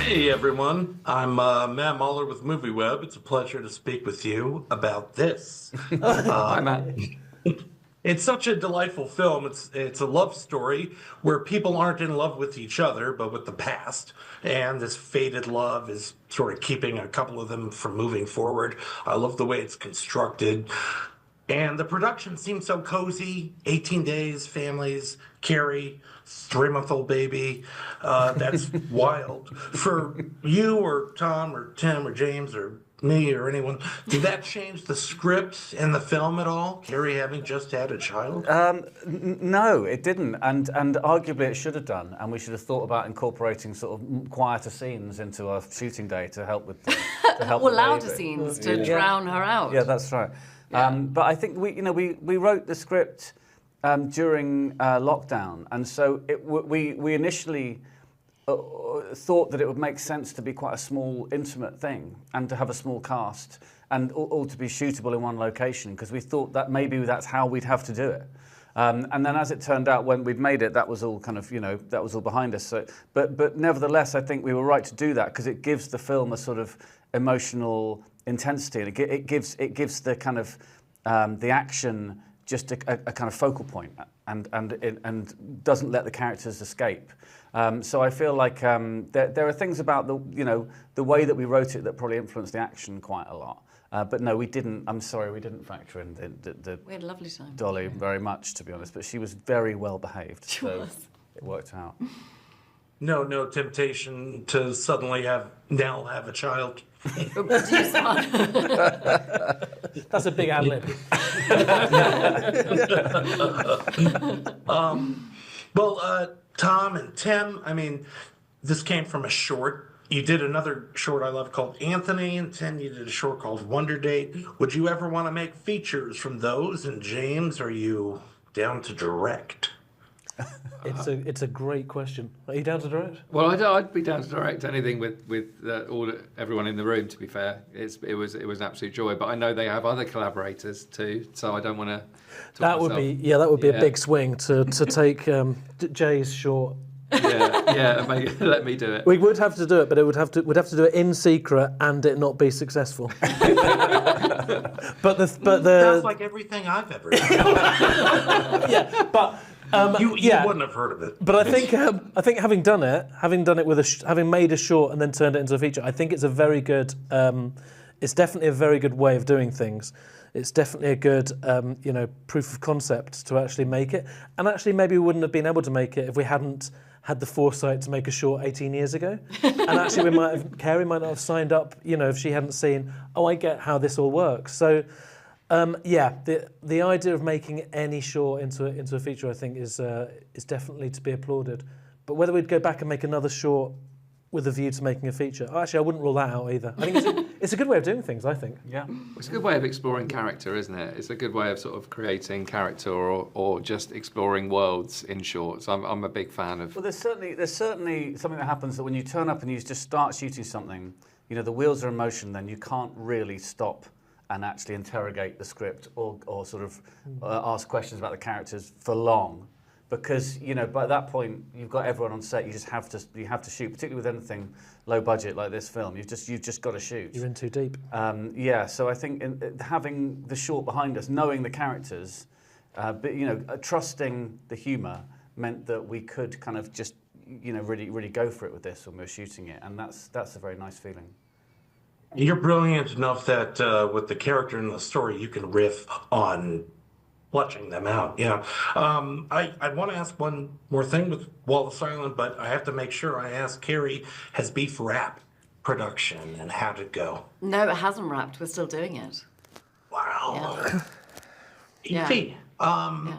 Hey everyone, I'm Matt Muller with MovieWeb. It's a pleasure to speak with you about this. Hi, Matt. It's such a delightful film. It's a love story where people aren't in love with each other, but with the past. And this faded love is sort of keeping a couple of them from moving forward. I love the way it's constructed. And the production seems so cozy. 18 days, families, Carey, 3-month-old baby. That's wild. For you or Tom or Tim or James or me or anyone, did that change the script and the film at all? Carey having just had a child? No, it didn't, and arguably it should have done, and we should have thought about incorporating sort of quieter scenes into our shooting day to help with to help. Or louder scenes to drown her out. Yeah, that's right. But I think we wrote the script during lockdown, and so we initially thought that it would make sense to be quite a small, intimate thing, and to have a small cast, and all to be shootable in one location, because we thought that maybe that's how we'd have to do it. And then, as it turned out, when we'd made it, that was all kind of, that was all behind us. So, but nevertheless, I think we were right to do that, because it gives the film a sort of emotional intensity, and it gives the kind of the action just a kind of focal point, and doesn't let the characters escape. So I feel like there are things about the way that we wrote it that probably influenced the action quite a lot. But no, we didn't. I'm sorry, we didn't factor in the We had a lovely time. Dolly very much, to be honest. But she was very well behaved, so it worked out. No temptation to suddenly have a child. That's a big ad lib. Tom and Tim, I mean, this came from a short. You did another short I love called Anthony, and Tim, you did a short called Wonder Date. Would you ever want to make features from those? And James, are you down to direct? It's a great question. Are you down to direct? Well, I'd be down to direct anything with everyone in the room. To be fair, it was an absolute joy. But I know they have other collaborators too, so I don't want to. That would be a big swing to take Jay's short. Let me do it. We would have to do it, but we'd have to do it in secret and it not be successful. but sounds like everything I've ever done. Yeah, but. You wouldn't have heard of it. But I think having done it with having made a short and then turned it into a feature, I think it's a very good. It's definitely a very good way of doing things. It's definitely a good, proof of concept to actually make it. And actually, maybe we wouldn't have been able to make it if we hadn't had the foresight to make a short 18 years ago. And actually, Carey might not have signed up, if she hadn't seen, I get how this all works. So. The idea of making any short into a feature, I think, is definitely to be applauded. But whether we'd go back and make another short with a view to making a feature, actually, I wouldn't rule that out either. I think it's a good way of doing things, I think. Yeah, it's a good way of exploring character, isn't it? It's a good way of sort of creating character or just exploring worlds in shorts. I'm a big fan of. Well, there's certainly something that happens that when you turn up and you just start shooting something, the wheels are in motion. Then you can't really stop and actually interrogate the script or sort of ask questions about the characters for long, because by that point you've got everyone on set. You have to shoot, particularly with anything low budget like this film. You've just got to shoot. You're in too deep. So I think having the short behind us, knowing the characters, but trusting the humour meant that we could kind of just really go for it with this when we were shooting it, and that's a very nice feeling. You're brilliant enough that with the character and the story, you can riff on fleshing them out. I want to ask one more thing with Wallis Island, but I have to make sure I ask Carey, has Beef wrap production and how'd it go? No, it hasn't wrapped. We're still doing it. Wow. Yeah. Evie,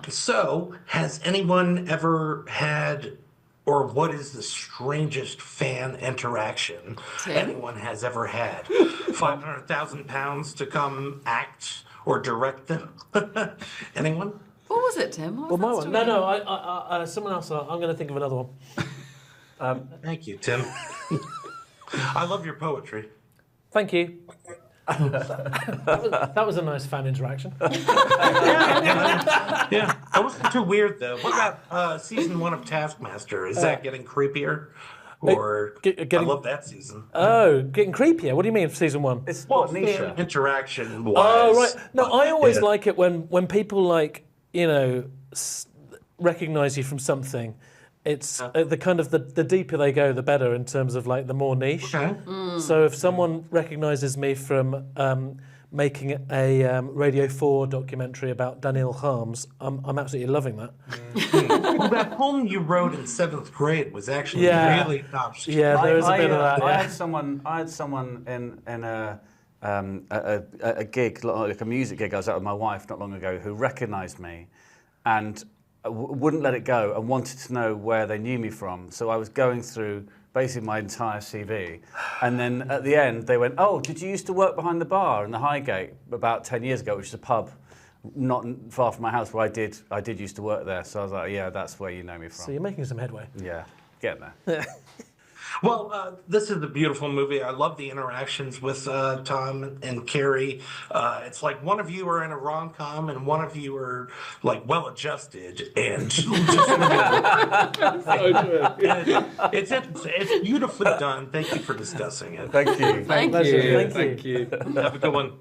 so has anyone ever had, or what is the strangest fan interaction anyone has ever had? 500,000 pounds to come act or direct them? Anyone? What was it, Tim? What was Well, my that one. story? No. Someone else. I'm going to think of another one. Thank you, Tim. I love your poetry. Thank you. That was a nice fan interaction. Yeah, that wasn't too weird though. What about season 1 of Taskmaster? Is that getting creepier? or I getting- love that season. Oh, getting creepier. What do you mean, season 1? It's Well, what, Nisha? fan interaction wise. Oh, right. No, I always Yeah. like it when people like, you know, recognize you from something. It's the kind of the deeper they go, the better in terms of like the more niche. Okay. So if someone recognizes me from making a Radio 4 documentary about Daniel Harms, I'm absolutely loving that. Well, that poem you wrote in 7th grade was actually really touched. Yeah, there is a bit of that. I yeah. had someone in a gig, like a music gig I was at with my wife not long ago, who recognised me and wouldn't let it go and wanted to know where they knew me from. So I was going through basically my entire CV, and then at the end they went, "Oh, did you used to work behind the bar in the Highgate about 10 years ago, which is a pub not far from my house where I did used to work there." So I was like, "Yeah, that's where you know me from." So you're making some headway. Yeah, getting there. Well, this is a beautiful movie. I love the interactions with Tom and Carey. It's like one of you are in a rom-com and one of you are like well-adjusted and just it's beautifully done. Thank you for discussing it. Thank you. Thank Thank you. you. Thank you. Thank you. Have a good one.